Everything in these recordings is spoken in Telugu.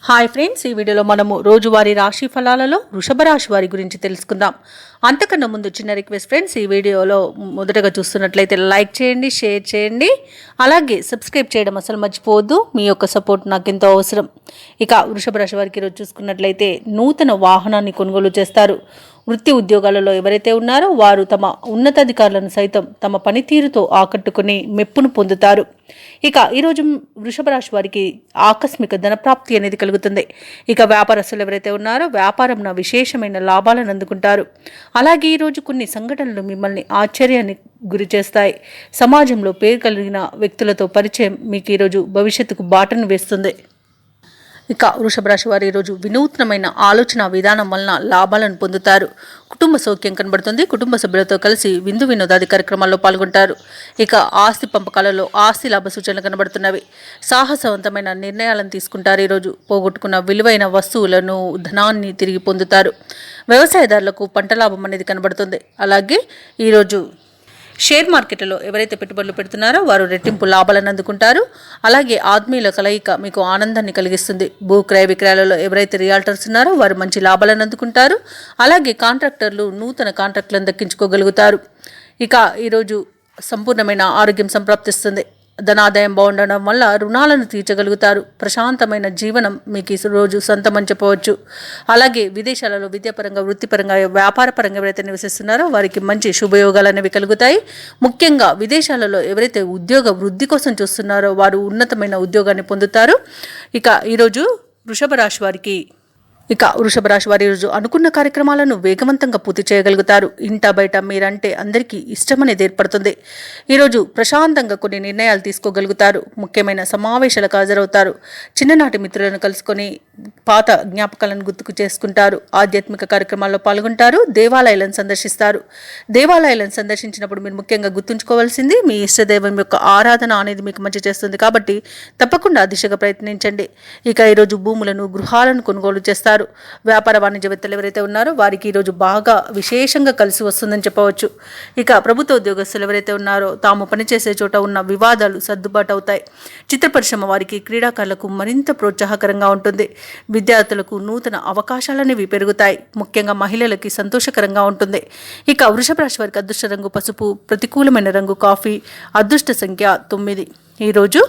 హాయ్ ఫ్రెండ్స్, ఈ వీడియోలో మనము రోజువారీ రాశి ఫలాలలో వృషభ రాశి వారి గురించి తెలుసుకుందాం. అంతకన్నా ముందు చిన్న రిక్వెస్ట్ ఫ్రెండ్స్, ఈ వీడియోలో మొదటగా చూస్తున్నట్లయితే లైక్ చేయండి, షేర్ చేయండి, అలాగే సబ్స్క్రైబ్ చేయడం అసలు మర్చిపోవద్దు. మీ యొక్క సపోర్ట్ నాకు ఎంతో అవసరం. ఇక వృషభ రాశి వారికి ఈరోజు చూసుకున్నట్లయితే నూతన వాహనాన్ని కొనుగోలు చేస్తారు. వృత్తి ఉద్యోగాలలో ఎవరైతే ఉన్నారో వారు తమ ఉన్నతాధికారులను సైతం తమ పనితీరుతో ఆకట్టుకుని మెప్పును పొందుతారు. ఇక ఈరోజు వృషభ రాశి వారికి ఆకస్మిక ధనప్రాప్తి అనేది కలుగుతుంది. ఇక వ్యాపారస్తులు ఎవరైతే ఉన్నారో వ్యాపారంలో విశేషమైన లాభాలను అందుకుంటారు. అలాగే ఈరోజు కొన్ని సంఘటనలు మిమ్మల్ని ఆశ్చర్యాన్ని గురి చేస్తాయి. సమాజంలో పేరు కలిగిన వ్యక్తులతో పరిచయం మీకు ఈరోజు భవిష్యత్తుకు బాటను వేస్తుంది. ఇక వృషభ రాశి వారు ఈరోజు వినూత్నమైన ఆలోచన విధానం వలన లాభాలను పొందుతారు. కుటుంబ సౌఖ్యం కనబడుతుంది. కుటుంబ సభ్యులతో కలిసి విందు వినోదాది కార్యక్రమాల్లో పాల్గొంటారు. ఇక ఆస్తి పంపకాలలో ఆస్తి లాభ సూచనలు కనబడుతున్నవి. సాహసవంతమైన నిర్ణయాలను తీసుకుంటారు. ఈరోజు పోగొట్టుకున్న విలువైన వస్తువులను, ధనాన్ని తిరిగి పొందుతారు. వ్యవసాయదారులకు పంట లాభం అనేది కనబడుతుంది. అలాగే ఈరోజు షేర్ మార్కెట్లో ఎవరైతే పెట్టుబడులు పెడుతున్నారో వారు రెట్టింపు లాభాలను అందుకుంటారు. అలాగే ఆత్మీయుల కలయిక మీకు ఆనందాన్ని కలిగిస్తుంది. భూ క్రయ విక్రయాలలో ఎవరైతే రియాల్టర్స్ ఉన్నారో వారు మంచి లాభాలను అందుకుంటారు. అలాగే కాంట్రాక్టర్లు నూతన కాంట్రాక్టులను దక్కించుకోగలుగుతారు. ఇక ఈరోజు సంపూర్ణమైన ఆరోగ్యం సంప్రాప్తిస్తుంది. ధనాదాయం బాగుండడం వల్ల రుణాలను తీర్చగలుగుతారు. ప్రశాంతమైన జీవనం మీకు ఈ రోజు సొంతమని చెప్పవచ్చు. అలాగే విదేశాలలో విద్యాపరంగా, వృత్తిపరంగా, వ్యాపారపరంగా ఎవరైతే నివసిస్తున్నారో వారికి మంచి శుభయోగాలు అనేవి కలుగుతాయి. ముఖ్యంగా విదేశాలలో ఎవరైతే ఉద్యోగ వృద్ధి కోసం చూస్తున్నారో వారు ఉన్నతమైన ఉద్యోగాన్ని పొందుతారు. ఇక ఈరోజు వృషభ రాశి వారికి ఈరోజు అనుకున్న కార్యక్రమాలను వేగవంతంగా పూర్తి చేయగలుగుతారు. ఇంట బయట మీరంటే అందరికీ ఇష్టం అనేది ఏర్పడుతుంది. ఈరోజు ప్రశాంతంగా కొన్ని నిర్ణయాలు తీసుకోగలుగుతారు. ముఖ్యమైన సమావేశాలకు హాజరవుతారు. చిన్ననాటి మిత్రులను కలుసుకొని పాత జ్ఞాపకాలను గుర్తుకు చేసుకుంటారు. ఆధ్యాత్మిక కార్యక్రమాల్లో పాల్గొంటారు. దేవాలయాలను సందర్శిస్తారు. దేవాలయాలను సందర్శించినప్పుడు మీరు ముఖ్యంగా గుర్తుంచుకోవాల్సింది మీ ఇష్టదైవం యొక్క ఆరాధన అనేది మీకు మంచి చేస్తుంది. కాబట్టి తప్పకుండా దిశగా ప్రయత్నించండి. ఇక ఈరోజు భూములను, గృహాలను కొనుగోలు చేస్తారు. వ్యాపార వాణిజ్యవేత్తలు ఎవరైతే ఉన్నారో వారికి ఈరోజు బాగా విశేషంగా కలిసి వస్తుందని చెప్పవచ్చు. ఇక ప్రభుత్వ ఉద్యోగస్తులు ఎవరైతే ఉన్నారో తాము పనిచేసే చోట ఉన్న వివాదాలు సర్దుబాటు అవుతాయి. చిత్ర పరిశ్రమ వారికి, క్రీడాకారులకు మరింత ప్రోత్సాహకరంగా ఉంటుంది. విద్యార్థులకు నూతన అవకాశాలనేవి పెరుగుతాయి. ముఖ్యంగా మహిళలకి సంతోషకరంగా ఉంటుంది. ఇక వృషభ రాశి వారికి అదృష్ట రంగు పసుపు, ప్రతికూలమైన రంగు కాఫీ, అదృష్ట సంఖ్య 9. ఈరోజు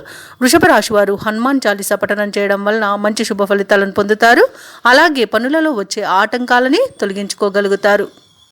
వృషభ రాశి వారు హనుమాన్ చాలీసా పఠనం చేయడం వలన మంచి శుభ ఫలితాలను పొందుతారు. అలాగే పనులలో వచ్చే ఆటంకాలని తొలగించుకోగలుగుతారు.